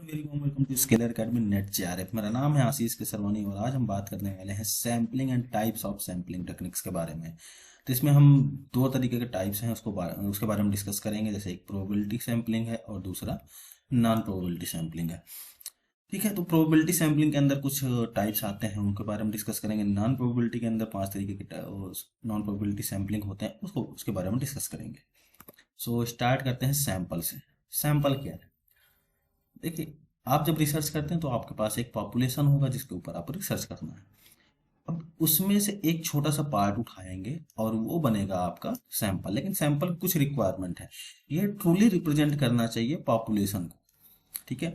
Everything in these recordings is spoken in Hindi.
Very warm welcome to Scaler Academy NET JRF. मेरा नाम है आशीष केसरवानी और आज हम बात करने वाले हैं sampling and types of sampling techniques के बारे में। तो इसमें हम दो तरीके के टाइप्स हैं उसके बारे में डिस्कस करेंगे। जैसे एक प्रोबेबिलिटी सैम्पलिंग है और दूसरा नॉन प्रोबेबिलिटी सैम्पलिंग है। ठीक है, तो प्रोबेबिलिटी सैम्पलिंग के अंदर कुछ टाइप्स आते हैं, उनके बारे में डिस्कस करेंगे। नॉन प्रोबेबिलिटी के अंदर 5 तरीके के नॉन प्रोबेबिलिटी सैम्पलिंग होते हैं, उसके बारे में डिस्कस करेंगे। सो स्टार्ट करते हैं सैंपल से। सैंपल क्या है? देखिए, आप जब रिसर्च करते हैं तो आपके पास एक पॉपुलेशन होगा जिसके ऊपर आपको रिसर्च करना है। अब उसमें से एक छोटा सा पार्ट उठाएंगे और वो बनेगा आपका सैंपल। लेकिन सैंपल कुछ रिक्वायरमेंट है, ये ट्रूली रिप्रेजेंट करना चाहिए पॉपुलेशन को। ठीक है,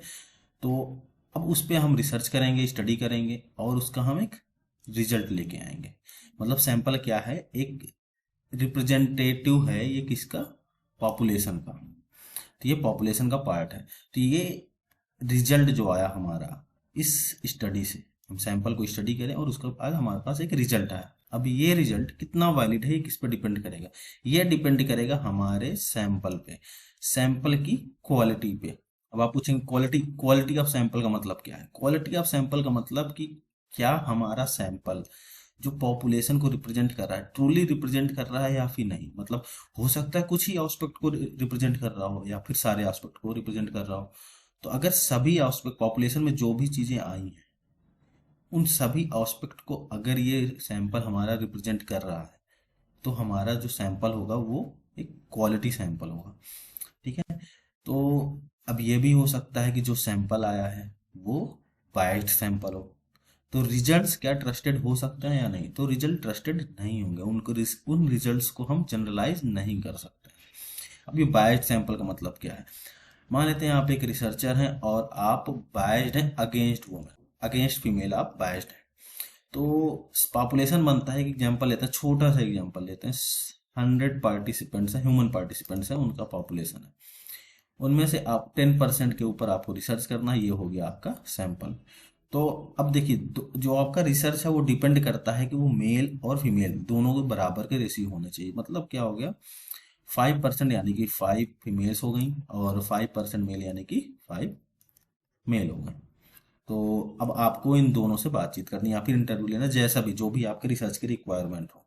तो अब उस पर हम रिसर्च करेंगे, स्टडी करेंगे और उसका हम एक रिजल्ट लेके आएंगे। मतलब सैंपल क्या है? एक रिप्रेजेंटेटिव है ये किसका? पॉपुलेशन का। तो ये पॉपुलेशन का पार्ट है। तो ये रिजल्ट जो आया हमारा इस स्टडी से, हम सैंपल को स्टडी करें और उसके बाद हमारे पास एक रिजल्ट आया। अब ये रिजल्ट कितना वैलिड है ये किस पर डिपेंड करेगा? ये डिपेंड करेगा हमारे सैंपल पे, सैंपल की क्वालिटी पे। अब आप पूछेंगे क्वालिटी ऑफ सैंपल का मतलब क्या है? क्वालिटी ऑफ सैंपल का मतलब कि क्या हमारा सैंपल जो पॉपुलेशन को रिप्रेजेंट कर रहा है ट्रूली रिप्रेजेंट कर रहा है या फिर नहीं। मतलब हो सकता है कुछ ही एस्पेक्ट को रिप्रेजेंट कर रहा हो या फिर सारे एस्पेक्ट को रिप्रेजेंट कर रहा हो। तो अगर सभी एस्पेक्ट पॉपुलेशन में जो भी चीजें आई हैं उन सभी एस्पेक्ट को अगर ये सैंपल हमारा रिप्रेजेंट कर रहा है तो हमारा जो सैंपल होगा वो एक क्वालिटी सैंपल होगा। ठीक है, तो अब ये भी हो सकता है कि जो सैंपल आया है वो बायस्ड सैंपल हो। तो रिजल्ट्स क्या ट्रस्टेड हो सकते हैं या नहीं? तो रिजल्ट ट्रस्टेड नहीं होंगे, उन रिजल्ट्स को हम जनरलाइज नहीं कर सकते। अब ये बायस्ड सैंपल का मतलब क्या है? मान लेते हैं आप एक रिसर्चर हैं और आप बायस्ड हैं अगेंस्ट वुमेन, अगेंस्ट फीमेल आप बायस्ड हैं। तो पॉपुलेशन बनता है, एक एग्जांपल लेते हैं, छोटा सा एग्जांपल लेते हैं। 100 पार्टिसिपेंट्स हैं, ह्यूमन पार्टिसिपेंट्स हैं, उनका पॉपुलेशन है। उनमें से आप 10% के ऊपर आपको रिसर्च करना है, ये हो गया आपका सैंपल। तो अब देखिए, जो आपका रिसर्च है वो डिपेंड करता है कि वो मेल और फीमेल दोनों के बराबर के रेशियो होने चाहिए। मतलब क्या हो गया? 5% यानी कि 5 फीमेल्स हो गई और 5% मेल यानी कि 5 मेल हो गए। तो अब आपको इन दोनों से बातचीत करनी है या फिर इंटरव्यू लेना, जैसा भी जो भी आपके रिसर्च की रिक्वायरमेंट हो।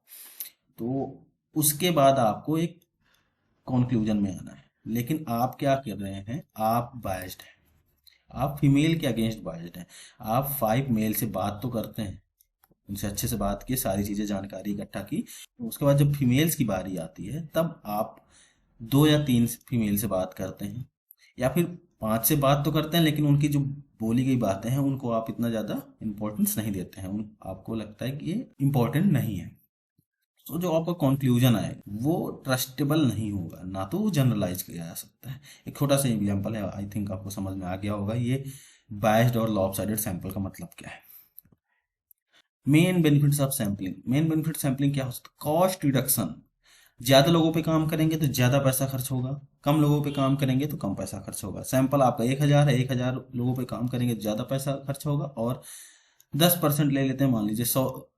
तो उसके बाद आपको एक कंक्लूजन में आना है। लेकिन आप क्या कर रहे हैं? आप बायस्ड हैं, आप फीमेल के अगेंस्ट बायस्ड हैं। आप 5 मेल से बात तो करते हैं, उनसे अच्छे से बात की, सारी चीजें जानकारी इकट्ठा की। उसके बाद जब फीमेल्स की बारी आती है तब आप 2 या 3 फीमेल से बात करते हैं या फिर 5 से बात तो करते हैं, लेकिन उनकी जो बोली गई बातें हैं उनको आप इतना ज्यादा इंपॉर्टेंस नहीं देते हैं, उन आपको लगता है कि ये इंपॉर्टेंट नहीं है। तो जो आपका कंक्लूजन है वो ट्रस्टेबल नहीं होगा, ना तो वो जनरलाइज किया जा सकता है। एक छोटा सा एग्जांपल है, आई थिंक आपको समझ में आ गया होगा ये बायस्ड और लॉपसाइडेड सैंपल का मतलब क्या है। Main benefits of sampling, main benefit sampling क्या हो सकता है? Cost reduction. ज्यादा लोगों पे काम करेंगे तो ज्यादा पैसा खर्च होगा, कम लोगों पे काम करेंगे तो कम पैसा खर्च होगा। सैंपल आपका 1000 है, 1000 लोगों पे काम करेंगे तो ज्यादा पैसा खर्च होगा। और 10% ले लेते हैं, मान लीजिए 100,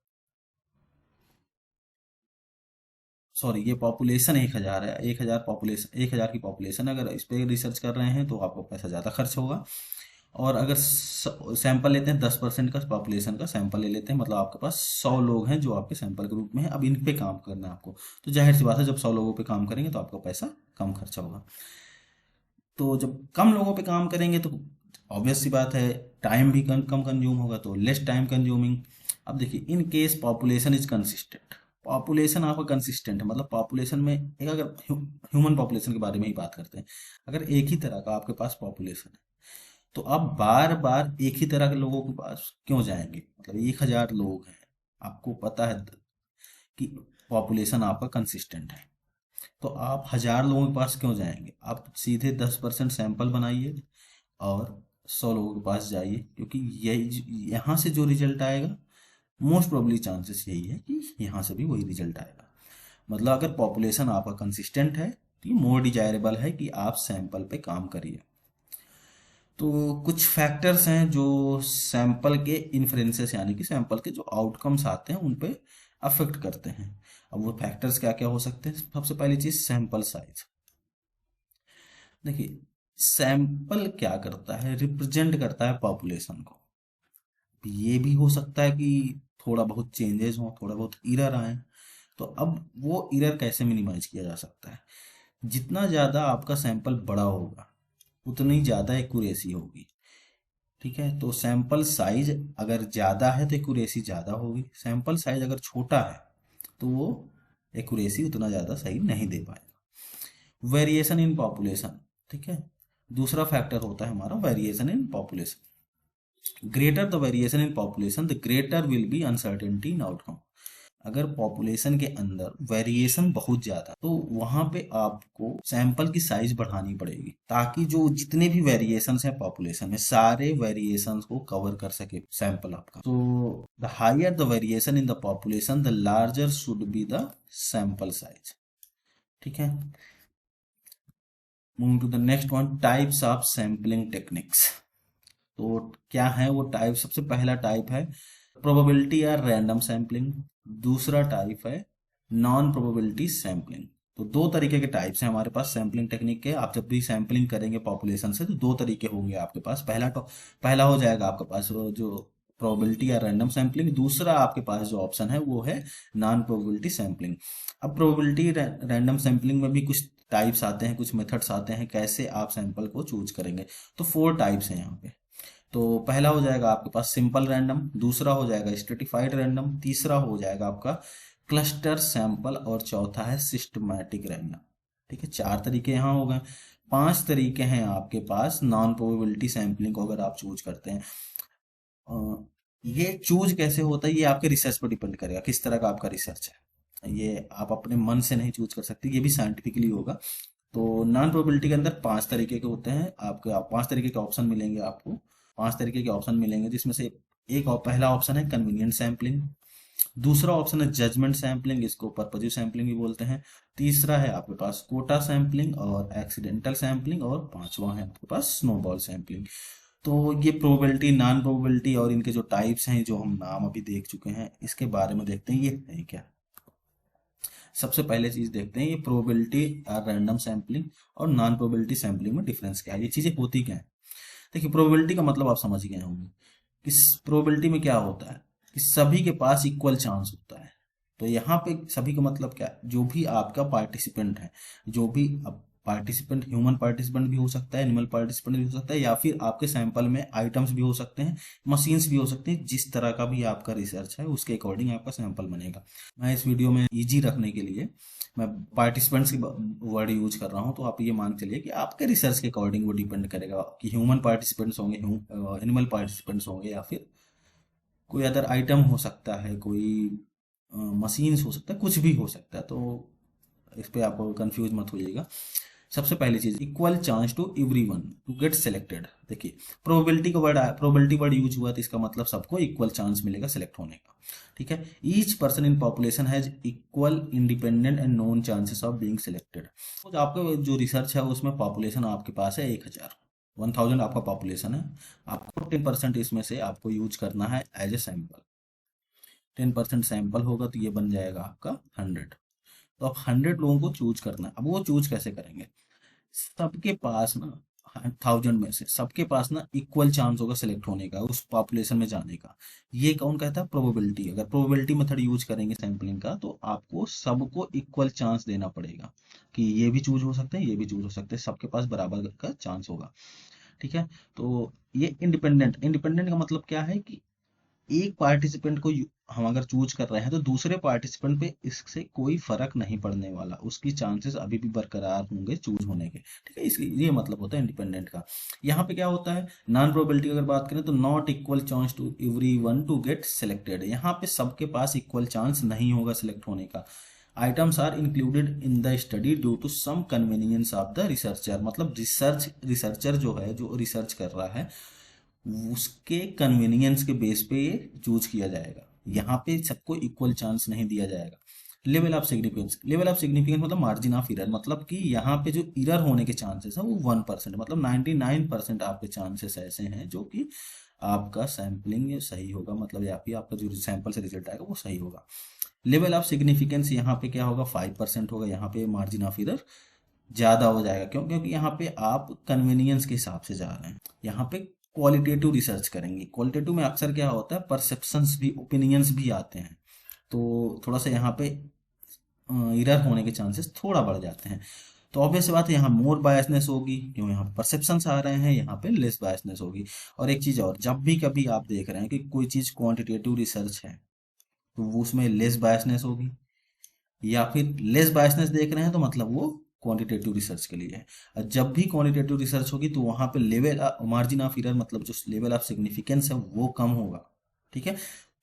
सॉरी ये पॉपुलेशन 1000 है, 1000 पॉपुलेशन, 1000 की पॉपुलेशन, अगर इस पे रिसर्च कर रहे हैं तो आपको पैसा ज़्यादा खर्च होगा। और अगर सैंपल लेते हैं 10% का पॉपुलेशन का सैंपल ले लेते हैं, मतलब आपके पास 100 लोग हैं जो आपके सैंपल के रूप में है, अब इन पे काम करना है आपको। तो जाहिर सी बात है, जब 100 लोगों पे काम करेंगे तो आपका पैसा कम खर्चा होगा। तो जब कम लोगों पे काम करेंगे तो ऑब्वियस सी बात है टाइम भी कम कंज्यूम होगा, तो लेस टाइम कंज्यूमिंग। अब देखिए, in case population is consistent, population आपका कंसिस्टेंट है। मतलब पॉपुलेशन में एक, अगर ह्यूमन पॉपुलेशन के बारे में ही बात करते हैं, अगर एक ही तरह का आपके पास पॉपुलेशन है तो आप बार बार एक ही तरह के लोगों के पास क्यों जाएंगे? मतलब 1000 लोग हैं, आपको पता है कि पॉपुलेशन आपका कंसिस्टेंट है, तो आप 1000 लोगों के पास क्यों जाएंगे? आप सीधे 10% सैंपल बनाइए और 100 लोगों के पास जाइए, क्योंकि यही यहाँ से जो रिजल्ट आएगा मोस्ट प्रोबेबली चांसेस यही है कि यहाँ से भी वही रिजल्ट आएगा। मतलब अगर पॉपुलेशन आपका कंसिस्टेंट है तो ये मोर डिजायरेबल है कि आप सैंपल पे काम करिए। तो कुछ फैक्टर्स हैं जो सैंपल के इन्फ्लुएंसेस यानी कि सैंपल के जो आउटकम्स आते हैं उन पे अफेक्ट करते हैं। अब वो फैक्टर्स क्या क्या हो सकते हैं? सबसे पहली चीज सैंपल साइज। देखिए, सैंपल क्या करता है, रिप्रेजेंट करता है पॉपुलेशन को। ये भी हो सकता है कि थोड़ा बहुत चेंजेस हो, थोड़ा बहुत एरर आए, तो अब वो एरर कैसे मिनिमाइज किया जा सकता है। जितना ज़्यादा आपका सैंपल बड़ा होगा उतनी ज़्यादा एक्यूरेसी होगी। ठीक है, तो सैंपल साइज अगर ज़्यादा है तो एक्यूरेसी ज़्यादा होगी, सैंपल साइज अगर छोटा है तो वो एक्यूरेसी उतना ज़्यादा सही नहीं दे पाएगा। वेरिएशन इन पॉपुलेशन, ठीक है, दूसरा फैक्टर होता है हमारा variation in population. Greater the variation in population the greater will be uncertainty in outcome. अगर पॉपुलेशन के अंदर वेरिएशन बहुत ज्यादा तो वहां पे आपको सैंपल की साइज बढ़ानी पड़ेगी, ताकि जो जितने भी वेरिएशंस हैं पॉपुलेशन में सारे वेरिएशंस को कवर कर सके सैंपल आपका। तो the higher the variation in the population the larger should be the sample size. ठीक है, moving to the next one, types of sampling techniques. तो क्या है वो टाइप, सबसे पहला टाइप है प्रोबेबिलिटी या रैंडम सैंपलिंग, दूसरा टाइप है नॉन प्रोबेबिलिटी सैंपलिंग। तो दो तरीके के टाइप्स हैं हमारे पास सैंपलिंग टेक्निक के। आप जब भी सैंपलिंग करेंगे पॉपुलेशन से तो दो तरीके होंगे आपके पास। पहला हो जाएगा आपके पास वो जो प्रोबेबिलिटी या रैंडम सैंपलिंग, दूसरा आपके पास जो ऑप्शन है वो है नॉन प्रोबेबिलिटी सैंपलिंग। अब प्रोबेबिलिटी रैंडम सैंपलिंग में भी कुछ टाइप्स आते हैं, कुछ मेथड्स आते हैं कैसे आप सैंपल को चूज करेंगे। तो 4 टाइप्स हैं यहाँ पे। तो पहला हो जाएगा आपके पास सिंपल रैंडम, दूसरा हो जाएगा स्ट्रेटिफाइड रैंडम, तीसरा हो जाएगा आपका क्लस्टर सैंपल और चौथा है सिस्टमैटिक रैंडम। ठीक है, 4 तरीके यहाँ हो गए। 5 तरीके हैं आपके पास नॉन प्रोबेबिलिटी सैंपलिंग को अगर आप चूज करते हैं। ये चूज कैसे होता है ये आपके रिसर्च पर डिपेंड करेगा, किस तरह का आपका रिसर्च है। ये आप अपने मन से नहीं चूज कर सकते, ये भी साइंटिफिकली होगा। तो नॉन प्रोबेबिलिटी के अंदर 5 तरीके के होते हैं आपके, 5 तरीके के ऑप्शन मिलेंगे आपको। 5 तरीके के ऑप्शन मिलेंगे जिसमें से एक पहला ऑप्शन है कन्वीनियंट सैंपलिंग, दूसरा ऑप्शन है जजमेंट सैंपलिंग, इसको पर्पजिव सैंपलिंग भी बोलते हैं, तीसरा है आपके पास कोटा सैंपलिंग और एक्सीडेंटल सैंपलिंग, और पांचवा है आपके पास स्नोबॉल सैंपलिंग। तो ये प्रोबेबिलिटी नॉन प्रोबेबिलिटी और इनके जो टाइप्स हैं जो हम नाम अभी देख चुके हैं, इसके बारे में देखते हैं ये है क्या। सबसे पहले चीज देखते हैं ये प्रोबेबिलिटी रैंडम सैंपलिंग और नॉन प्रोबेबिलिटी सैंपलिंग में डिफरेंस क्या है, ये चीजें होती क्या है। देखिए प्रोबेबिलिटी का मतलब आप समझ गए होंगे कि प्रोबेबिलिटी में क्या होता है कि सभी के पास इक्वल चांस होता है। तो यहाँ पे सभी का मतलब क्या है, जो भी आपका पार्टिसिपेंट है, जो भी पार्टिसिपेंट ह्यूमन पार्टिसिपेंट भी हो सकता है, एनिमल पार्टिसिपेंट भी हो सकता है, या फिर आपके सैंपल में आइटम्स भी हो सकते हैं, मशीन्स भी हो सकते हैं। जिस तरह का भी आपका रिसर्च है उसके अकॉर्डिंग आपका सैंपल बनेगा। मैं इस वीडियो में इजी रखने के लिए मैं पार्टिसिपेंट्स की वर्ड यूज कर रहा हूँ, तो आप ये मान चलिए कि आपके रिसर्च के अकॉर्डिंग वो डिपेंड करेगा कि ह्यूमन पार्टिसिपेंट्स होंगे, एनिमल पार्टिसिपेंट्स होंगे, या फिर कोई अदर आइटम हो सकता है, कोई मशीन्स हो सकता है, कुछ भी हो सकता है। तो इस पे आप कंफ्यूज मत होइएगा। सबसे पहली चीज equal chance to everyone to get selected. देखिए प्रोबेबिलिटी वर्ड यूज हुआ तो इसका मतलब सबको इक्वल चांस मिलेगा सिलेक्ट होने का। ठीक है, each person in population has equal independent and known chances of being selected. तो आपका जो रिसर्च है उसमें पॉपुलेशन आपके पास है 1000 आपका पॉपुलेशन है, आपको 10% इसमें से आपको यूज करना है एज ए सैंपल। 10% सैंपल होगा तो ये बन जाएगा आपका 100। तो अब 100 लोगों को चूज करना है। अब वो चूज कैसे करेंगे, सबके पास ना 1000 में से सबके पास ना इक्वल चांस होगा सिलेक्ट होने का, उस पॉपुलेशन में जाने का। ये कौन कहता है, प्रोबेबिलिटी। अगर प्रोबेबिलिटी मेथड यूज करेंगे सैंपलिंग का तो आपको सबको इक्वल चांस देना पड़ेगा कि ये भी चूज हो सकते हैं, ये भी चूज हो सकते हैं, सबके पास बराबर का चांस होगा। ठीक है, तो ये इंडिपेंडेंट का मतलब क्या है कि एक पार्टिसिपेंट को हम अगर चूज कर रहे हैं तो दूसरे पार्टिसिपेंट पे इससे कोई फर्क नहीं पड़ने वाला, उसकी चांसेस अभी भी बरकरार होंगे चूज होने के। ठीक है, इसलिए ये मतलब होता है इंडिपेंडेंट का। यहाँ पे क्या होता है, नॉन प्रोबेबिलिटी अगर बात करें तो not equal chance to everyone to get selected. यहाँ पे सबके पास इक्वल चांस नहीं होगा सिलेक्ट होने का। Items are included in the study due to some convenience of the researcher. मतलब रिसर्चर जो है, जो रिसर्च कर रहा है, उसके कन्वीनियंस के बेस पे ये चूज किया जाएगा। यहाँ पे सबको इक्वल चांस नहीं दिया जाएगा। लेवल ऑफ सिग्निफिकेंस मतलब मार्जिन ऑफ इरर, मतलब कि यहाँ पे जो इरर होने के चांसेस है वो 1%, मतलब 99% आपके चांसेस ऐसे हैं जो कि आपका सैंपलिंग सही होगा, मतलब या फिर आपका जो सैंपल से रिजल्ट आएगा वो सही होगा। लेवल ऑफ सिग्निफिकेंस यहाँ पे क्या होगा, 5% होगा यहाँ पे मार्जिन ऑफ इरर। ज्यादा हो जाएगा। क्यों? क्योंकि यहाँ पे आप कन्वीनियंस के हिसाब से जा रहे हैं। यहाँ पे क्वालिटेटिव रिसर्च करेंगे। क्वालिटेटिव में अक्सर क्या होता है, परसेप्शंस भी, ओपिनियंस भी आते हैं, तो थोड़ा सा यहाँ पे इरर होने के चांसेस थोड़ा बढ़ जाते हैं। तो ऑब्वियस सी बात है, यहाँ मोर बायसनेस होगी, क्यों? यहाँ परसेप्शंस आ रहे हैं, यहाँ पे लेस बायसनेस होगी। और एक चीज और, जब भी कभी आप देख रहे हैं कि कोई चीज क्वांटिटेटिव रिसर्च है तो वो उसमें लेस बायसनेस होगी, या फिर लेस बायसनेस देख रहे हैं तो मतलब वो क्वांटिटेटिव रिसर्च के लिए है। और जब भी क्वांटिटेटिव रिसर्च होगी तो वहां पे लेवल मार्जिन ऑफ एरर, मतलब जो लेवल ऑफ सिग्निफिकेंस है वो कम होगा। ठीक है,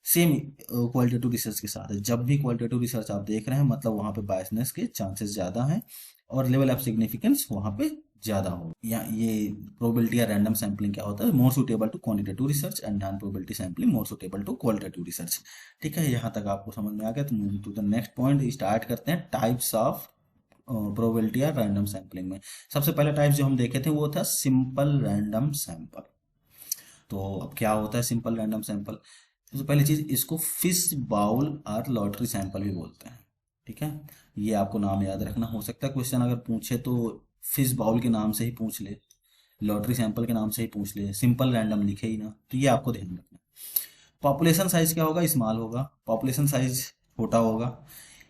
सेम क्वालिटेटिव रिसर्च के साथ है। जब भी क्वालिटेटिव रिसर्च आप देख रहे हैं मतलब वहां पे बायसनेस के चांसेस ज्यादा हैं और लेवल ऑफ सिग्निफिकेंस वहां पे ज्यादा हो। या ये प्रोबेबिलिटी या रैंडम सैम्पलिंग क्या होता है, more suitable to quantitative research and non probability sampling more suitable to qualitative research. ठीक है, यहाँ तक आपको समझ में आ गया। तो moving to the next point, start करते हैं टाइप्स ऑफ प्रोबेबिलिटी या रैंडम सैम्पलिंग में। सबसे पहला टाइप जो हम देखे थे वो था सिंपल रैंडम सैंपल। तो अब क्या होता है सिंपल रैंडम सैंपल? सबसे पहली चीज, इसको फिश बाउल और लॉटरी सैंपल भी बोलते हैं। ठीक है, ये आपको नाम याद रखना। हो सकता है क्वेश्चन अगर पूछे तो फिश बाउल के नाम से ही पूछ ले, लॉटरी सैंपल के नाम से ही पूछ ले, सिंपल रैंडम लिखे ही ना, तो ये आपको ध्यान रखना। पॉपुलेशन साइज क्या होगा? स्मॉल होगा। पॉपुलेशन साइज छोटा होगा।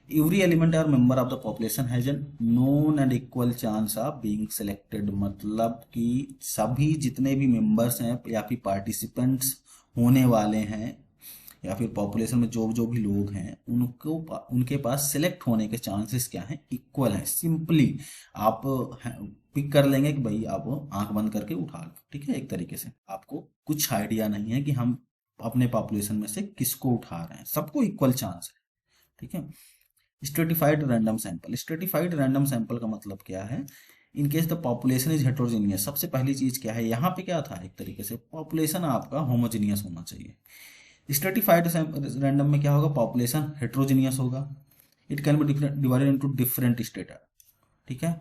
एवरी एलिमेंट और member of the population has an known and equal chance of being selected, मतलब कि सभी जितने भी मेंबर्स हैं या फिर पार्टिसिपेंट्स होने वाले हैं या फिर पॉपुलेशन में जो जो भी लोग हैं उनको उनके पास सिलेक्ट होने के चांसेस क्या हैं? इक्वल हैं। सिंपली आप पिक कर लेंगे कि भाई आप आंख बंद करके उठा लो। ठीक है, एक तरीके से आपको कुछ आइडिया नहीं है कि हम अपने पॉपुलेशन में से किसको उठा रहे हैं, सबको इक्वल चांस है। ठीक है, stratified random sample. Stratified random sample का मतलब क्या है? In case the population is heterogeneous. सबसे पहली चीज क्या है यहाँ पे, क्या था, एक तरीके से पॉपुलेशन आपका होमोजीनियस होना चाहिए। स्ट्रेटिफाइड रैंडम में क्या होगा? पॉपुलेशन हेट्रोजीनियस होगा। It can be divided into different strata. ठीक है,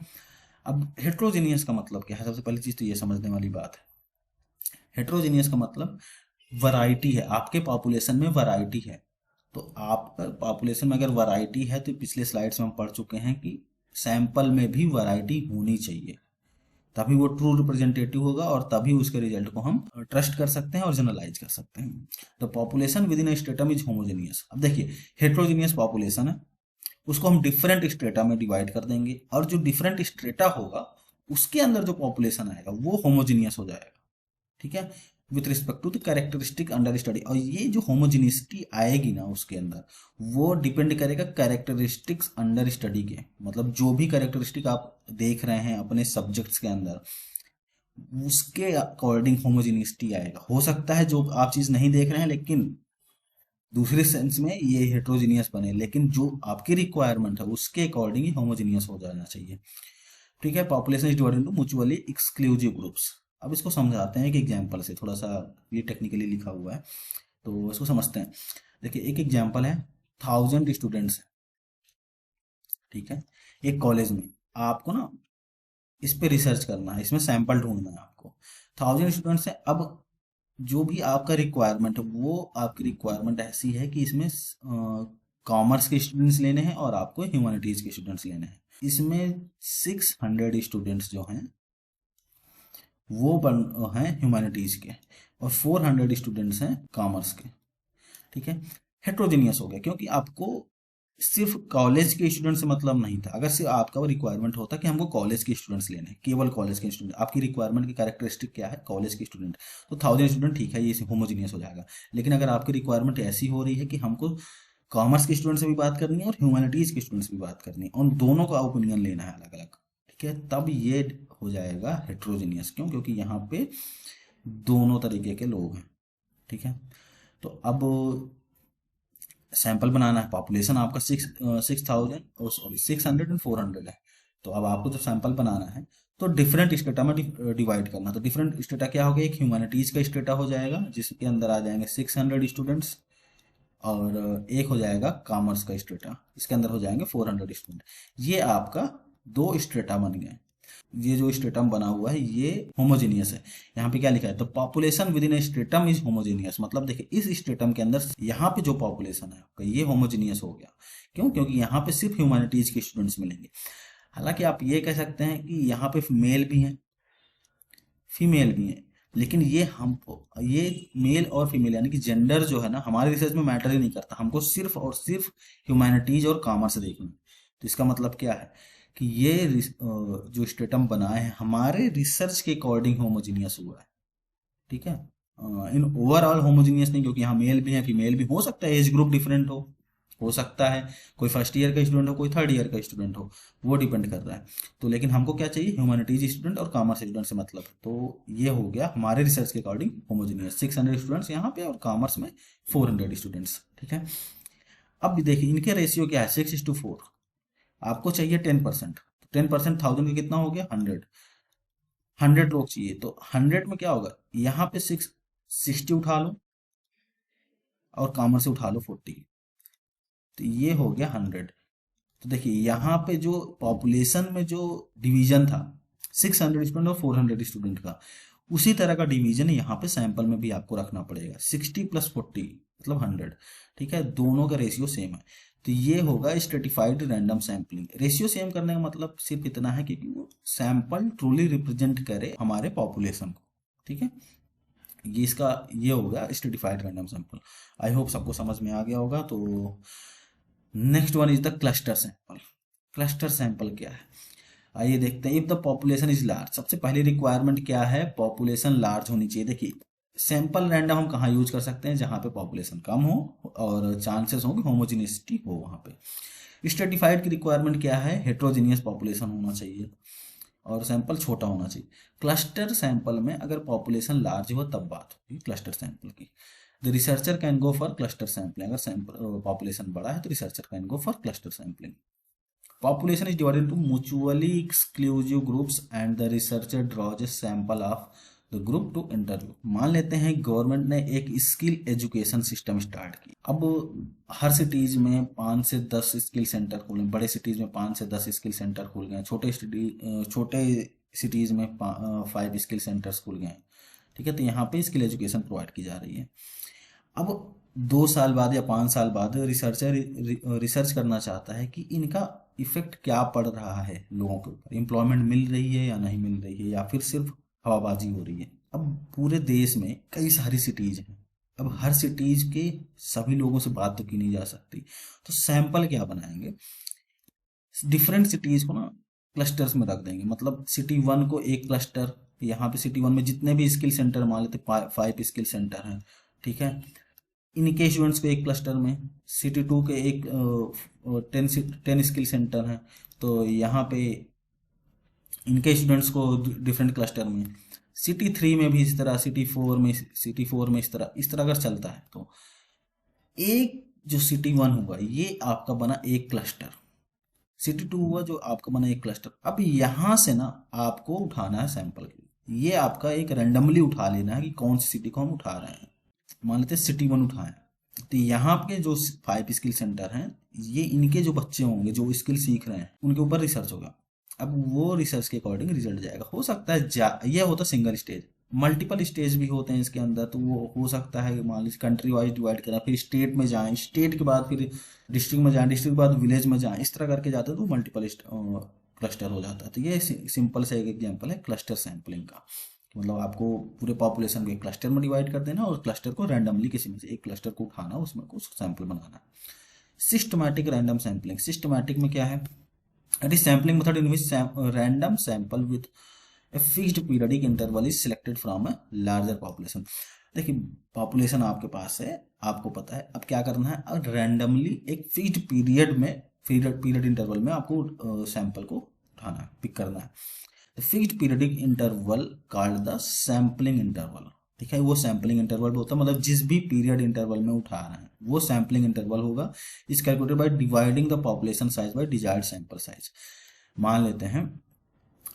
अब हेट्रोजीनियस का मतलब क्या है? सबसे पहली चीज तो ये समझने वाली बात है। हेट्रोजीनियस का मतलब वैरायटी है, आपके पॉपुलेशन में वैरायटी है। तो आपका पॉपुलेशन में अगर वैरायटी है, तो पिछले स्लाइड्स में हम पढ़ चुके हैं कि सैंपल में भी वैरायटी होनी चाहिए, तभी वो ट्रू रिप्रेजेंटेटिव होगा और तभी उसके रिजल्ट को हम ट्रस्ट कर सकते हैं और जनरलाइज कर सकते हैं। तो population with in A stratum is homogeneous. अब देखिए, हेट्रोजीनियस पॉपुलेशन है, उसको हम डिफरेंट स्टेटा में डिवाइड कर देंगे और जो डिफरेंट स्टेटा होगा उसके अंदर जो पॉपुलेशन आएगा वो होमोजीनियस हो जाएगा। ठीक है, with respect to the characteristic under study. और ये जो होमोजिनिसिटी आएगी ना उसके अंदर, वो डिपेंड करेगा कैरेक्टरिस्टिक्स अंडर स्टडी के, मतलब जो भी कैरेक्टरिस्टिक आप देख रहे हैं अपने सब्जेक्ट्स के अंदर उसके अकॉर्डिंग होमोजिनिसिटी आएगा। हो सकता है जो आप चीज नहीं देख रहे हैं लेकिन दूसरे सेंस में ये हेट्रोजीनियस बने, लेकिन जो आपकी रिक्वायरमेंट है उसके अकॉर्डिंग ही होमोजीनियस हो जाना चाहिए। ठीक है, population is divided into mutually exclusive groups. अब इसको समझाते हैं एक एग्जांपल से, थोड़ा सा ये टेक्निकली लिखा हुआ है तो इसको समझते हैं। देखिए, एक एग्जांपल है, 1000 स्टूडेंट्स हैं। ठीक है, एक कॉलेज में आपको ना इस पे रिसर्च करना है, इसमें सैंपल ढूंढना है आपको। 1000 स्टूडेंट्स है। अब जो भी आपका रिक्वायरमेंट है वो आपकी रिक्वायरमेंट ऐसी है कि इसमें कॉमर्स के स्टूडेंट्स लेने हैं और आपको ह्यूमैनिटीज के स्टूडेंट्स लेने हैं। इसमें 600 स्टूडेंट्स जो हैं वो हैं ह्यूमैनिटीज के और 400 स्टूडेंट्स हैं कॉमर्स के। ठीक है, हेट्रोजीनियस हो गया क्योंकि आपको सिर्फ कॉलेज के स्टूडेंट से मतलब नहीं था। अगर सिर्फ आपका वो रिक्वायरमेंट होता कि हमको कॉलेज के स्टूडेंट्स लेने हैं, केवल कॉलेज के स्टूडेंट, आपकी रिक्वायरमेंट की कैरेक्टरिस्टिक क्या है? कॉलेज के स्टूडेंट, तो 1000 स्टूडेंट ठीक है, ये होमोजीनियस हो जाएगा। लेकिन अगर आपकी रिक्वायरमेंट ऐसी हो रही है कि हमको कॉमर्स के स्टूडेंट से भी बात करनी है और ह्यूमैनिटीज के स्टूडेंट से भी बात करनी है और दोनों का ओपिनियन लेना है अलग अलग, ठीक है, तब ये हो जाएगा हेट्रोजीनियस। क्यों? क्योंकि यहाँ पे दोनों तरीके के लोग हैं। ठीक है, तो अब सैंपल बनाना है। पॉपुलेशन आपका 6,000 सॉरी 600 एंड 400 है। तो अब आपको जब सैंपल बनाना है तो डिफरेंट स्टेटा में डिवाइड करना। तो डिफरेंट स्टेटा क्या हो गया? एक ह्यूमैनिटीज का स्टेटा हो जाएगा जिसके अंदर आ जाएंगे 600 स्टूडेंट्स और एक हो जाएगा कॉमर्स का स्टेटा, इसके अंदर हो जाएंगे 400 स्टूडेंट। ये आपका दो स्टेटा बन गए। ये जो स्टेटम बना हुआ है ये होमोजेनियस है। यहाँ पे क्या लिखा है? तो population with in A stratum is homogeneous, मतलब देखिए इस स्टेटम के अंदर यहाँ पे जो पॉपुलेशन है आपका ये होमोजेनियस हो गया। क्यों? क्योंकि यहाँ पे सिर्फ ह्यूमैनिटीज के स्टूडेंट्स मिलेंगे। हालांकि आप ये कह सकते हैं कि यहाँ पे मेल भी हैं, फीमेल भी हैं, लेकिन ये मेल और फीमेल यानी कि जेंडर जो है ना हमारे रिसर्च में मैटर ही नहीं करता, हमको सिर्फ और सिर्फ ह्यूमैनिटीज और कॉमर्स देखना है। तो इसका मतलब क्या है कि जो स्टेटम बना है हमारे रिसर्च के अकॉर्डिंग होमोजीनियस हुआ है, ठीक है। इन ओवरऑल होमोजीनियस नहीं, क्योंकि यहाँ मेल भी है फीमेल भी हो सकता है, एज ग्रुप डिफरेंट हो सकता है, कोई फर्स्ट ईयर का स्टूडेंट हो, कोई थर्ड ईयर का स्टूडेंट हो, वो डिपेंड कर रहा है। तो लेकिन हमको क्या चाहिए, ह्यूमैनिटीज स्टूडेंट और कॉमर्स स्टूडेंट से मतलब। तो ये हो गया हमारे रिसर्च के अकॉर्डिंग होमोजीनियस, 600 स्टूडेंट्स यहाँ पे और कॉमर्स में 400 स्टूडेंट्स, ठीक है। अब देखिए इनके रेशियो क्या है, 6:4। आपको चाहिए 10%, 10% 1000 का कितना हो गया, 100 लोग चाहिए। तो 100 में क्या होगा, यहाँ पे 60 उठा लो और कॉमर्स से उठा लो 40, तो ये हो गया 100। तो देखिए यहाँ पे जो पॉपुलेशन में जो डिवीजन था 600 स्टूडेंट और 400 स्टूडेंट का, उसी तरह का डिवीजन यहाँ पे सैंपल में भी आपको रखना पड़ेगा, 60 + 40 मतलब 100, ठीक है। दोनों का रेशियो सेम है, तो ये होगा stratified random sampling. Ratio same करने का मतलब सिर्फ इतना है कि वो सैंपल ट्रूली रिप्रेजेंट करे हमारे पॉपुलेशन को, ठीक है। ये होगा stratified random sample. I hope सबको समझ में आ गया होगा। तो next one is the cluster sample. Cluster sample क्या है, आइए देखते हैं। If the population is large, सबसे पहली रिक्वायरमेंट क्या है, पॉपुलेशन लार्ज होनी चाहिए। देखिए सैंपल रैंडम हम कहाँ यूज कर सकते हैं, जहाँ पे पॉपुलेशन कम हो और चांसेस हो कि होमोजीनियसिटी हो वहाँ पे। स्ट्रेटिफाइड की रिक्वायरमेंट क्या है, हेट्रोजीनियस पॉपुलेशन होना चाहिए और सैंपल छोटा होना चाहिए। क्लस्टर सैंपल में अगर पॉपुलेशन लार्ज हो तब बात होगी क्लस्टर सैंपल की। The researcher can go for cluster sampling, अगर सैंपल पॉपुलेशन बड़ा है तो researcher can go for cluster sampling. Population is divided into mutually exclusive groups and the researcher draws a sample of the group to interview। मान लेते हैं गवर्नमेंट ने एक स्किल एजुकेशन सिस्टम स्टार्ट की। अब हर सिटीज में 5 से 10 स्किल सेंटर खुले, बड़े सिटीज में 5 से 10 स्किल सेंटर खुल गए, छोटे सिटीज में 5 स्किल सेंटर्स खुल गए, ठीक है। तो यहाँ पे स्किल एजुकेशन प्रोवाइड की जा रही है। अब 2 साल बाद या 5 साल बाद रिसर्चर रिसर्च करना चाहता है कि इनका इफेक्ट क्या पड़ रहा है लोगों के ऊपर, एम्प्लॉयमेंट मिल रही है या नहीं मिल रही है, या फिर सिर्फ हवाबाजी हो रही है। अब पूरे देश में कई सारी सिटीज हैं, अब हर सिटीज के सभी लोगों से बात तो की नहीं जा सकती, तो सैंपल क्या बनाएंगे, डिफरेंट सिटीज को ना क्लस्टर्स में रख देंगे। मतलब सिटी 1 को एक क्लस्टर, यहाँ पे सिटी 1 में जितने भी स्किल सेंटर मान लेते 5 स्किल सेंटर हैं, ठीक है, इनके स्टूडेंट्स को एक क्लस्टर में। सिटी 2 के एक 10 स्किल सेंटर हैं, तो यहाँ पे इनके स्टूडेंट्स को डिफरेंट क्लस्टर में। सिटी 3 में भी इस तरह, सिटी 4 में इस तरह अगर चलता है तो एक जो सिटी 1 होगा ये आपका बना एक क्लस्टर, सिटी 2 हुआ जो आपका बना एक क्लस्टर। अब यहाँ से ना आपको उठाना है सैंपल, ये आपका एक रैंडमली उठा लेना है कि कौन सी सिटी को हम उठा रहे हैं। मान लेते हैं सिटी 1 उठाएं, तो यहाँ के जो 5 स्किल सेंटर हैं ये इनके जो बच्चे होंगे जो स्किल सीख रहे हैं उनके ऊपर रिसर्च होगा। अब वो रिसर्च के अकॉर्डिंग रिजल्ट जाएगा। हो सकता है ये होता सिंगल स्टेज, मल्टीपल स्टेज भी होते हैं इसके अंदर, तो वो हो सकता है मान लीजिए कंट्री वाइज डिवाइड करा, फिर स्टेट में जाएं, स्टेट के बाद फिर डिस्ट्रिक्ट में जाएं, डिस्ट्रिक्ट के बाद विलेज में जाएं, इस तरह करके जाते हैं तो मल्टीपल क्लस्टर हो जाता है। तो ये सिंपल से एक एग्जाम्पल है क्लस्टर सैंपलिंग का। मतलब आपको पूरे पॉपुलेशन को एक क्लस्टर में डिवाइड कर देना और क्लस्टर को रैंडमली किसी में से एक क्लस्टर को उठाना, उसमें कुछ सैंपल बनाना। सिस्टमैटिक रैंडम सैंपलिंग, सिस्टमैटिक में क्या है, it is sampling method in which random sample with a fixed periodic interval is selected from a larger population. देखिए पॉपुलेशन आपके पास है, आपको पता है, अब क्या करना है, अब रैंडमली एक फिक्स्ड पीरियड में पीरियड इंटरवल में आपको सैंपल को उठाना है, पिक करना है। Fixed periodic interval called the sampling interval, ठीक है। वो सैम्पलिंग इंटरवल होता है, मतलब जिस भी पीरियड इंटरवल में उठा रहे हैं वो सैम्पलिंग इंटरवल होगा। Is calculated by dividing the population size by desired sample size. मान लेते हैं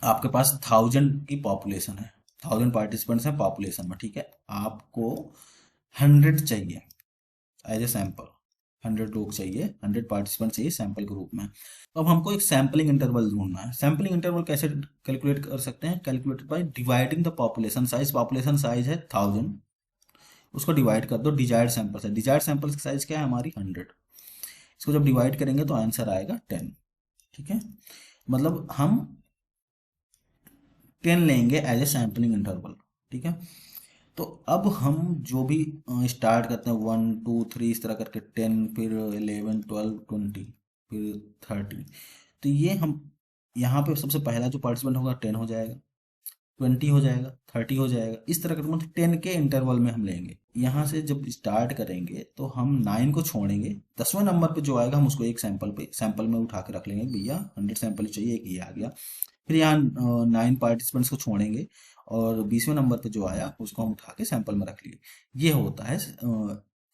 आपके पास 1000 की पॉपुलेशन है, 1000 पार्टिसिपेंट्स हैं पॉपुलेशन में, ठीक है। आपको 100 चाहिए एज ए सैंपल, 100 लोग चाहिए, 100 पार्टिसिपेंट चाहिए सैंपल ग्रुप में। अब हमको एक सैम्पलिंग इंटरवल ढूंढना है। सैम्पलिंग इंटरवल कैसे कैलकुलेट कर सकते हैं, calculated by dividing the population size. Population size है 1000, उसको डिवाइड कर दो desired sample size. Desired sample size क्या है हमारी 100, इसको जब डिवाइड करेंगे तो आंसर आएगा 10, ठीक है। मतलब हम 10 लेंगे एज ए सैम्पलिंग इंटरवल, ठीक है। तो अब हम जो भी स्टार्ट करते हैं 1 2 3 इस तरह करके 10, फिर 11 12 20, फिर 30, तो ये हम यहाँ पे सबसे पहला जो पार्टिसिपेंट होगा 10 हो जाएगा, 20 हो जाएगा, 30 हो जाएगा, इस तरह करके मतलब 10 के इंटरवल में हम लेंगे। यहाँ से जब स्टार्ट करेंगे तो हम 9 को छोड़ेंगे, 10वें नंबर पे जो आएगा हम उसको एक सैंपल में उठा के रख लेंगे, भैया 100 सैंपल चाहिए, एक ये आ गया। फिर यहाँ 9 पार्टिसिपेंट्स को छोड़ेंगे और 20वें नंबर पे जो आया उसको हम उठा के सैंपल में रख लिए। ये होता है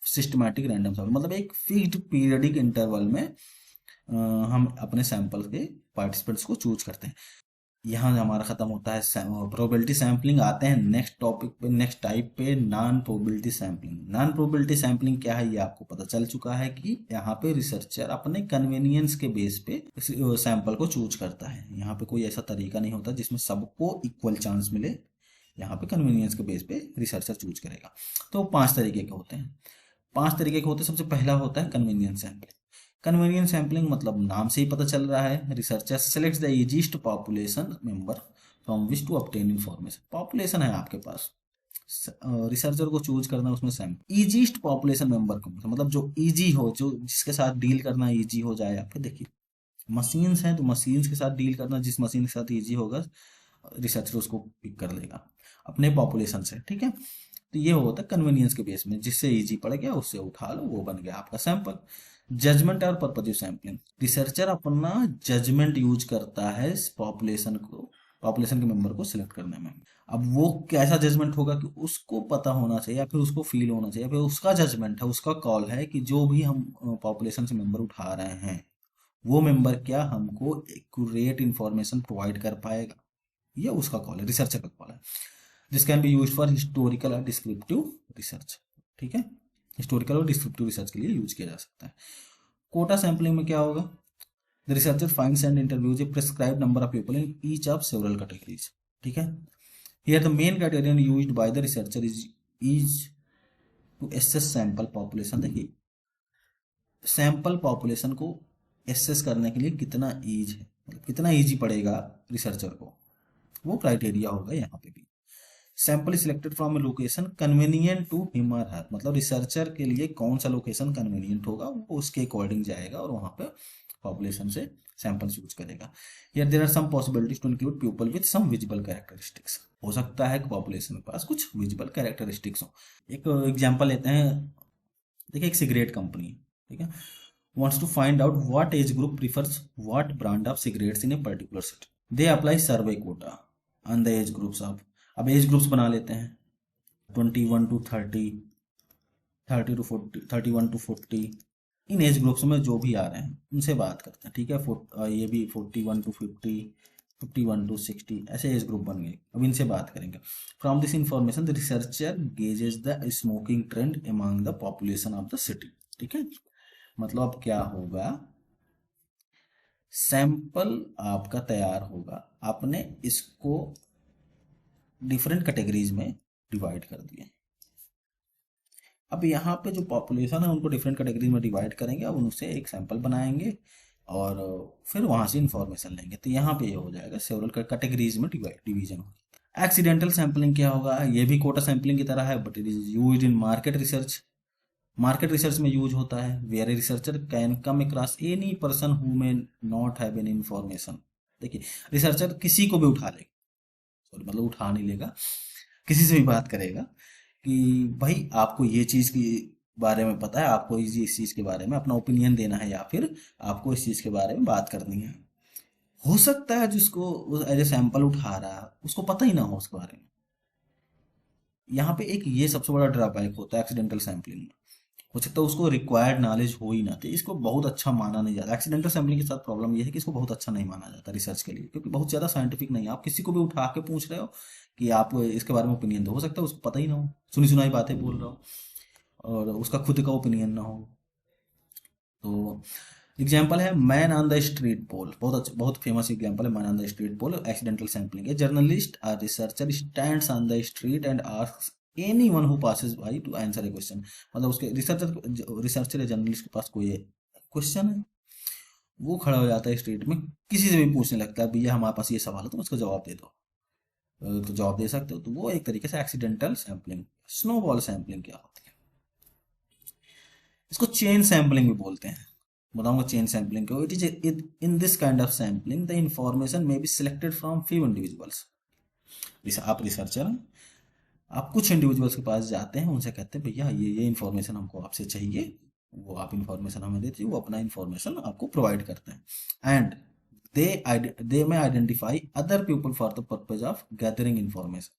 सिस्टमैटिक रैंडम सैंपल, मतलब एक फिक्स्ड पीरियडिक इंटरवल में हम अपने सैंपल के पार्टिसिपेंट्स को चूज करते हैं। यहाँ हमारा खत्म होता है प्रोबेबिलिटी सैम्पलिंग। आते हैं नेक्स्ट टॉपिक पे, नेक्स्ट टाइप पे, non probability sampling. Non probability sampling क्या है ये आपको पता चल चुका है कि यहाँ पे रिसर्चर अपने कन्वीनियंस के बेस पे सैंपल को चूज करता है। यहाँ पे कोई ऐसा तरीका नहीं होता जिसमें सबको इक्वल चांस मिले, यहाँ पे कन्वीनियंस के बेस पे रिसर्चर चूज करेगा। तो 5 तरीके के होते हैं, 5 तरीके के होते हैं। सबसे पहला होता है कन्वीनियंस सैम्पलिंग। कन्वीनियंस सैम्पलिंग मतलब नाम से ही पता चल रहा है, researcher selects the easiest population member from which to obtain information. Population है आपके पास, रिसर्चर को चूज करना उसमें सैम्पल ईजीस्ट पॉपुलेशन मेंबर को, मतलब जो इजी हो, जो जिसके साथ डील करना इजी हो जाए। आपके देखिए मशीन्स हैं तो मशीन्स के साथ डील करना, जिस मशीन के साथ इजी होगा रिसर्चर उसको पिक कर लेगा अपने पॉपुलेशन से, ठीक है। तो ये होता है कन्वीनियंस के बेस में, जिससे इजी पड़ गया उससे उठा लो, वो बन गया आपका सैंपल। जजमेंट और पर्पजिव सैम्पलिंग, रिसर्चर अपना जजमेंट यूज करता है पॉपुलेशन के मेंबर को सिलेक्ट करने में। अब वो कैसा जजमेंट होगा कि उसको पता होना चाहिए या फिर उसको फील होना चाहिए, फिर उसका जजमेंट है, उसका कॉल है कि जो भी हम पॉपुलेशन से मेंबर उठा रहे हैं वो मेंबर क्या हमको एक्यूरेट इंफॉर्मेशन प्रोवाइड कर पाएगा, ये उसका कॉल है, रिसर्चर का कॉल है। This can be use for historical और डिस्क्रिप्टिव रिसर्च, ठीक है। हिस्टोरिकल और डिस्क्रिप्टिव रिसर्च के लिए यूज किया जा सकता है। कोटा सैंपलिंग में क्या होगा, the researcher finds and interviews a prescribed number of people in each of several categories, ठीक है। Here the main criterion used by the researcher is to assess sample population. देखिए सैंपल पॉपुलेशन को एसेस करने के लिए कितना ईज है, मतलब कितना ईजी पड़ेगा रिसर्चर को, वो क्राइटेरिया होगा यहाँ पे भी। Sample selected from a location convenient to him और हर, मतलब रिसर्चर के लिए कौन सा लोकेशन कन्वीनियंट होगा वो उसके अकॉर्डिंग जाएगा और वहां पे पॉपुलेशन से सैंपल यूज करेगा। Here there are some possibilities to include people with some visible characteristics. हो सकता है कि पॉपुलेशन के पास कुछ विजिबल कैरेक्टरिस्टिक्स हो। एक एग्जांपल लेते हैं, देखिए एक सिगरेट कंपनी, ठीक है, wants to find out what age group prefers what brand of cigarettes in a particular city. They apply survey quota on the age groups of, अब एज ग्रुप्स बना लेते हैं 21 to 30, 30 to 40, 31 to 40, in age groups में जो भी आ रहे हैं उनसे बात करते हैं, ठीक है। ये भी 41 to 50, 51 to 60 ऐसे एज ग्रुप बन गए। अब इनसे बात करेंगे। From this information the researcher gauges the smoking trend among the population of the city, ठीक है। मतलब क्या होगा, सैंपल आपका तैयार होगा, आपने इसको डिफरेंट कैटेगरीज में डिवाइड कर दिए। अब यहाँ पे जो पॉपुलेशन है उनको डिफरेंट कैटेगरीज में डिवाइड करेंगे, अब उनसे एक सैंपल बनाएंगे और फिर वहां से इंफॉर्मेशन लेंगे। तो यहाँ पे ये हो जाएगा सेवरल कैटेगरीज में डिवीजन होगा। एक्सीडेंटल सैंपलिंग क्या होगा, ये भी कोटा सैंपलिंग की तरह है but it is used in market research. Market research में यूज होता है, where a researcher can come across any person who may not have any information. देखिए रिसर्चर किसी को भी उठा लेगा, सॉरी मतलब उठा नहीं लेगा, किसी से भी बात करेगा कि भाई आपको ये चीज के बारे में पता है, आपको इस चीज के बारे में अपना ओपिनियन देना है या फिर आपको इस चीज के बारे में बात करनी है। हो सकता है जिसको एज ए सैंपल उठा रहा है उसको पता ही ना हो उसके बारे में। यहाँ पे एक ये सबसे बड़ा ड्रॉबैक होता है एक्सीडेंटल सैंपलिंग में, हो सकता है उसको रिक्वायर्ड नॉलेज हो ही ना, तो इसको बहुत अच्छा माना नहीं जाता। एक्सीडेंटल सैंपलिंग के साथ प्रॉब्लम यह है कि इसको बहुत अच्छा नहीं माना जाता रिसर्च के लिए, क्योंकि बहुत ज़्यादा साइंटिफिक नहीं है। आप किसी को भी उठा के पूछ रहे हो कि आप इसके बारे में ओपिनियन दो, हो सकता है उसको पता ही ना हो, सुनी सुनाई बातें बोल रहा हो और उसका खुद का ओपिनियन ना हो। तो एग्जाम्पल है man on the street poll, बहुत अच्छा, बहुत फेमस एग्जाम्पल है man on the street poll, accidental sampling है। जर्नलिस्ट और researcher stands on the street and asks anyone who passes by to answer a question. मतलब उसके रिसर्चर या जर्नलिस्ट के पास कोई क्वेश्चन है, वो खड़ा हो जाता है स्ट्रीट में, किसी से भी पूछने लगता है भैया हमारे पास ये सवाल है, तुम इसका जवाब दे दो। तो जवाब दे सकते हो। तो वो एक तरीके से एक्सीडेंटल सैम्पलिंग। स्नोबॉल सैम्पलिंग क्या होती है? इसको चेन सैम्पलिंग भी बोलते हैं। बताऊंगा चेन सैम्पलिंग को। It is in this kind of sampling the information may be selected from few individuals. आप रिसर्चर हैं, आप कुछ इंडिविजुअल्स के पास जाते हैं, उनसे कहते हैं भैया ये इन्फॉर्मेशन हमको आपसे चाहिए। वो आप इन्फॉर्मेशन हमें देते हैं, वो अपना इन्फॉर्मेशन आपको प्रोवाइड करते हैं। एंड दे में identify other people for the purpose of gathering information.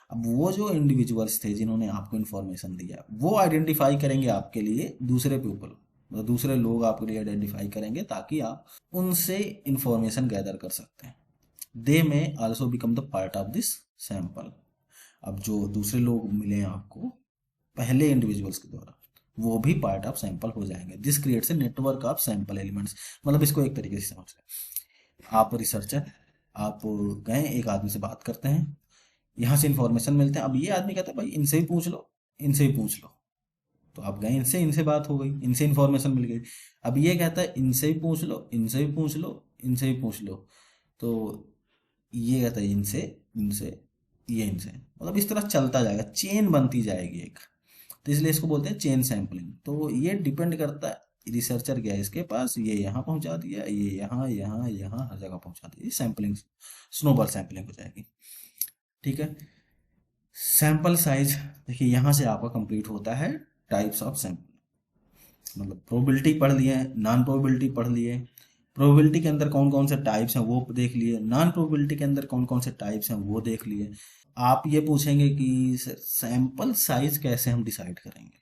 अब वो जो इंडिविजुअल्स थे जिन्होंने आपको इन्फॉर्मेशन दिया, वो आइडेंटिफाई करेंगे आपके लिए दूसरे पीपल, दूसरे लोग आपके लिए आइडेंटिफाई करेंगे ताकि आप उनसे इंफॉर्मेशन गैदर कर सकते हैं। दे में also become the part of this sample. अब जो दूसरे लोग मिले आपको पहले इंडिविजुअल्स के द्वारा, वो भी पार्ट ऑफ सैंपल हो जाएंगे। This creates a network of sample elements. मतलब इसको एक तरीके से समझ लें, आप रिसर्चर, आप गए एक आदमी से बात करते हैं, यहाँ से इंफॉर्मेशन मिलते हैं। अब ये आदमी कहता है भाई इनसे ही पूछ लो, इनसे ही पूछ लो। तो आप गए इनसे, इनसे बात हो गई, इनसे इंफॉर्मेशन मिल गई। अब ये कहता है इनसे ही पूछ लो, इनसे ही पूछ लो, इनसे ही पूछ लो। तो ये कहता है इनसे, इनसे, ये इनसे, मतलब इस तरह चलता जाएगा, चेन बनती जाएगी एक। तो इसलिए इसको बोलते हैं चेन सैम्पलिंग। तो ये डिपेंड करता है रिसर्चर गया इसके पास, ये यहाँ पहुंचा दिया, ये यहाँ यहाँ यहाँ हर जगह पहुंचा दिया, ये सैम्पलिंग, स्नोबॉल सैम्पलिंग हो जाएगी। ठीक है। सैंपल साइज देखिए, यहाँ से आपका कंप्लीट होता है टाइप्स ऑफ सैंपल। मतलब प्रोबेबिलिटी पढ़ लिए, नॉन प्रोबेबिलिटी पढ़ लिए, प्रोबेबिलिटी के अंदर कौन कौन से टाइप्स हैं वो देख लिए, नॉन प्रोबेबिलिटी के अंदर कौन कौन से टाइप्स हैं वो देख लिए। आप ये पूछेंगे कि सैंपल साइज कैसे हम डिसाइड करेंगे?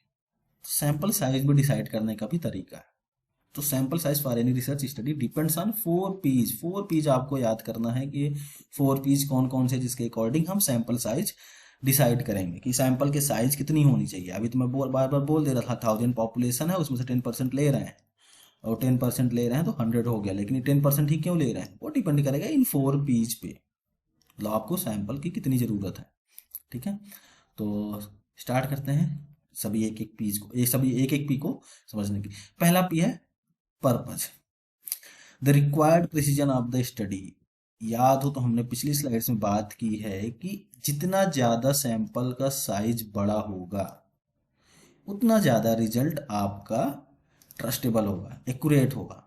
सैंपल साइज भी डिसाइड करने का भी तरीका है। तो sample size for any research study depends on 4 Ps. 4 Ps आपको याद करना है कि 4 पीज कौन कौन से, जिसके अकॉर्डिंग हम सैंपल साइज डिसाइड करेंगे कि सैंपल के साइज कितनी होनी चाहिए। अभी तो मैं बार बार बोल दे रहा था, 1000 पॉपुलेशन है, उसमें से 10% ले रहे हैं, और 10% ले रहे हैं तो 100 हो गया। लेकिन ये 10% ही क्यों ले रहे हैं, वो डिपेंड करेगा इन 4 पीज पे। मतलब आपको सैंपल की कितनी ज़रूरत है। ठीक है। तो स्टार्ट करते हैं सभी एक एक पीज को, सभी एक एक पी को समझने की। पहला पी है purpose, the required precision of the study. याद हो तो हमने पिछली स्लाइड्स में बात की है कि जितना ज्यादा सैंपल का साइज बड़ा होगा उतना ज्यादा रिजल्ट आपका ट्रस्टेबल होगा, एक्यूरेट होगा।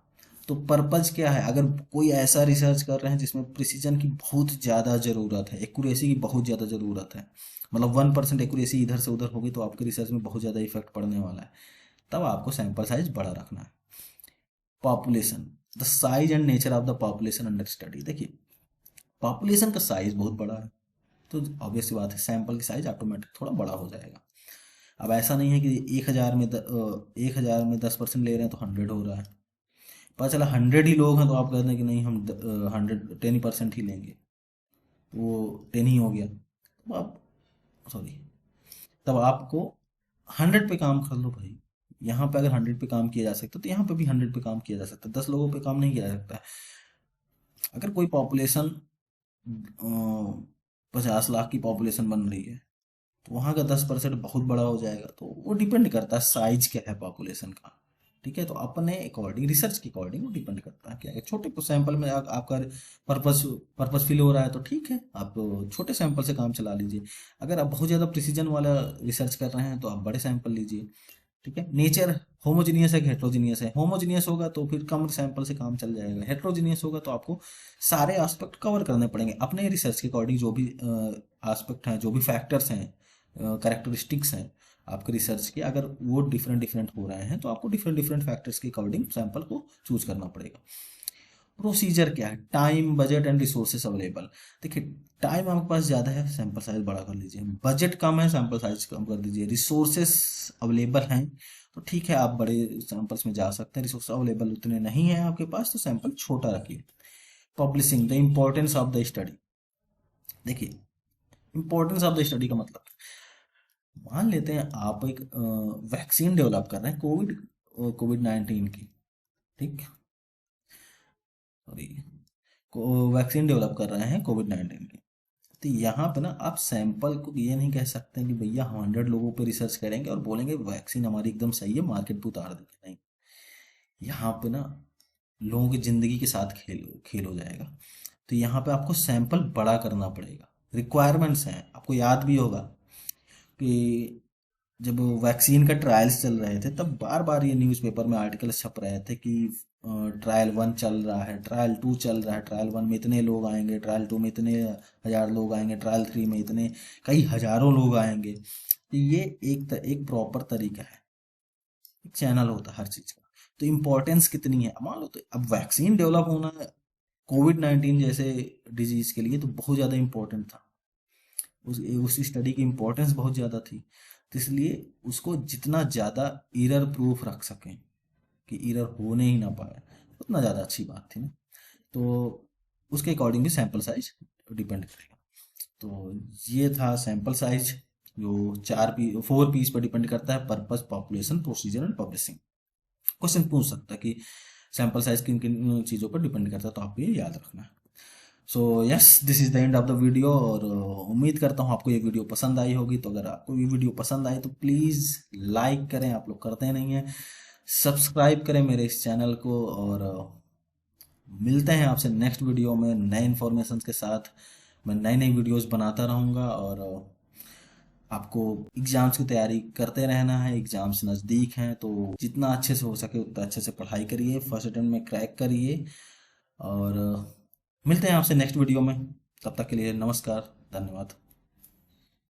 तो पर्पज क्या है? अगर कोई ऐसा रिसर्च कर रहे हैं जिसमें प्रिसीजन की बहुत ज़्यादा ज़रूरत है, एक्यूरेसी की बहुत ज़्यादा ज़रूरत है, मतलब 1% एक्यूरेसी इधर से उधर होगी तो आपके रिसर्च में बहुत ज़्यादा इफेक्ट पड़ने वाला है, तब आपको सैंपल साइज बड़ा रखना है। Population, the size and nature of the population under study. देखिए पॉपुलेशन का साइज बहुत बड़ा है तो ऑब्वियस सी बात है सैंपल की साइज ऑटोमेटिक थोड़ा बड़ा हो जाएगा। अब ऐसा नहीं है कि 1000 में 10% ले रहे हैं तो 100 हो रहा है। पता चला 100 ही लोग हैं तो आप कहते हैं कि नहीं हम 10% ही लेंगे, वो 10 ही हो गया। तो आप सॉरी, तब आपको 100 पे काम कर लो भाई। यहाँ पे अगर 100 पे काम किया जा सकता है तो यहाँ पे भी 100 पे काम किया जा सकता है, 10 लोगों पे काम नहीं किया जा सकता है। अगर कोई पॉपुलेशन 50 लाख की पॉपुलेशन बन रही है तो वहाँ का 10% बहुत बड़ा हो जाएगा। तो वो डिपेंड करता है साइज क्या है पॉपुलेशन का। ठीक है। तो अपने अकॉर्डिंग, रिसर्च के अकॉर्डिंग वो डिपेंड करता है कि अगर छोटे सैंपल में आपका पर्पस पर्पसफुल हो रहा है तो ठीक है, आप छोटे सैंपल से काम चला लीजिए। अगर आप बहुत ज़्यादा प्रिसीजन वाला रिसर्च कर रहे हैं तो आप बड़े सैंपल लीजिए। ठीक है। नेचर होमोजीनियस है कि हेट्रोजीनियस है? होमोजीनियस होगा तो फिर कम सैंपल से काम चल जाएगा, हेट्रोजीनियस होगा तो आपको सारे एस्पेक्ट कवर करने पड़ेंगे अपने रिसर्च के अकॉर्डिंग। जो भी एस्पेक्ट हैं, जो भी फैक्टर्स हैं, करेक्टरिस्टिक्स हैं आपके रिसर्च के, अगर वो डिफरेंट डिफरेंट हो रहे हैं तो आपको डिफरेंट डिफरेंट फैक्टर्स के अकॉर्डिंग सैंपल को चूज करना पड़ेगा। प्रोसीजर क्या है? Time, budget and resources available. देखिए टाइम आपके पास ज़्यादा है, सैंपल साइज बड़ा कर लीजिए। बजट कम है, सैंपल साइज कम कर दीजिए। रिसोर्सेस अवेलेबल हैं तो ठीक है, आप बड़े सैंपल्स में जा सकते हैं। रिसोर्स अवेलेबल उतने नहीं है आपके पास तो सैंपल छोटा रखिए। Publishing, the importance of the study. देखिए इम्पोर्टेंस ऑफ द स्टडी का मतलब, मान लेते हैं आप एक वैक्सीन डेवलप कर रहे हैं कोविड 19 की। ठीक, सॉरी, वैक्सीन डेवलप कर रहे हैं कोविड 19 की। तो यहाँ पे ना आप सैंपल को ये नहीं कह सकते कि भैया हम 100 लोगों पे रिसर्च करेंगे और बोलेंगे वैक्सीन हमारी एकदम सही है, मार्केट पे उतार देंगे। नहीं, यहाँ पे ना लोगों की ज़िंदगी के साथ खेल खेल हो जाएगा। तो यहाँ पे आपको सैंपल बड़ा करना पड़ेगा। रिक्वायरमेंट्स हैं, आपको याद भी होगा कि जब वैक्सीन का ट्रायल्स चल रहे थे तब बार बार ये न्यूज़पेपर में आर्टिकल छप रहे थे कि ट्रायल 1 चल रहा है, ट्रायल 2 चल रहा है, ट्रायल 1 में इतने लोग आएंगे, ट्रायल 2 में इतने हजार लोग आएंगे, ट्रायल 3 में इतने कई हजारों लोग आएंगे। तो ये एक प्रॉपर तरीका है, एक चैनल होता है हर चीज का। तो इम्पोर्टेंस कितनी है, मान लो तो अब वैक्सीन डेवलप होना कोविड-19 जैसे डिजीज के लिए तो बहुत ज़्यादा इम्पोर्टेंट था। उस स्टडी की इम्पोर्टेंस बहुत ज़्यादा थी, तो इसलिए उसको जितना ज़्यादा एरर प्रूफ रख सकें कि एरर होने ही ना पाए, उतना ज़्यादा अच्छी बात थी ना। तो उसके अकॉर्डिंग भी सैंपल साइज डिपेंड करेगा। तो ये था सैंपल साइज, जो 4 पीस पर डिपेंड करता है: purpose, population, procedure and publishing. Question पूछ सकता है कि सैंपल साइज किन किन चीज़ों पर डिपेंड करता है, तो आपको ये याद रखना है। So yes, this is the end of the video. और उम्मीद करता हूँ आपको ये वीडियो पसंद आई होगी। तो अगर आपको ये वीडियो पसंद आई तो प्लीज़ लाइक करें, आप लोग करते नहीं हैं। सब्सक्राइब करें मेरे इस चैनल को, और मिलते हैं आपसे नेक्स्ट वीडियो में नए इन्फॉर्मेशन के साथ। मैं नई नई वीडियोस बनाता रहूँगा, और आपको एग्ज़ाम्स की तैयारी करते रहना है। एग्ज़ाम्स नज़दीक हैं, तो जितना अच्छे से हो सके उतना अच्छे से पढ़ाई करिए, फर्स्ट अटेम्प्ट में क्रैक करिए। और मिलते हैं आपसे नेक्स्ट वीडियो में। तब तक के लिए नमस्कार, धन्यवाद।